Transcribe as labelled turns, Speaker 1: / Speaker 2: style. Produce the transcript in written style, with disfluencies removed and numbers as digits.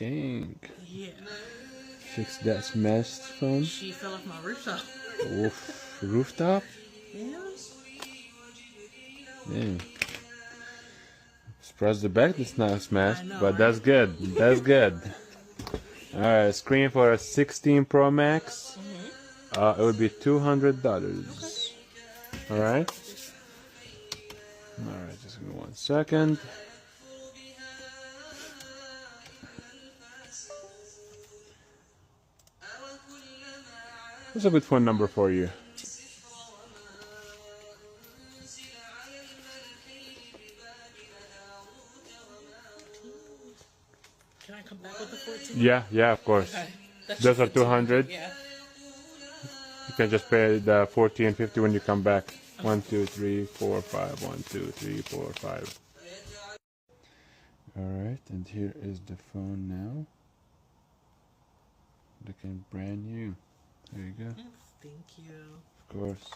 Speaker 1: Dang.
Speaker 2: Yeah.
Speaker 1: Fix that smashed phone.
Speaker 2: She fell off my rooftop.
Speaker 1: Oof. Rooftop?
Speaker 2: Yeah.
Speaker 1: Dang. Surprised the back that's not smashed,
Speaker 2: I know,
Speaker 1: but
Speaker 2: right?
Speaker 1: that's good. That's good. Alright, screen for a 16 Pro Max. It would be $200. Alright? Alright, just give me 1 second. What's a good phone number for you?
Speaker 2: Can I come back with the 14?
Speaker 1: Yeah, of course.
Speaker 2: Okay. That's
Speaker 1: Those are
Speaker 2: just the
Speaker 1: 200.
Speaker 2: Yeah.
Speaker 1: You can just pay the 40 and 50 when you come back. 1, 2, 3, 4, 5. 1, 2, 3, 4, 5. Alright, and here is the phone now. Looking brand new. There you go.
Speaker 2: Thank you.
Speaker 1: Of course.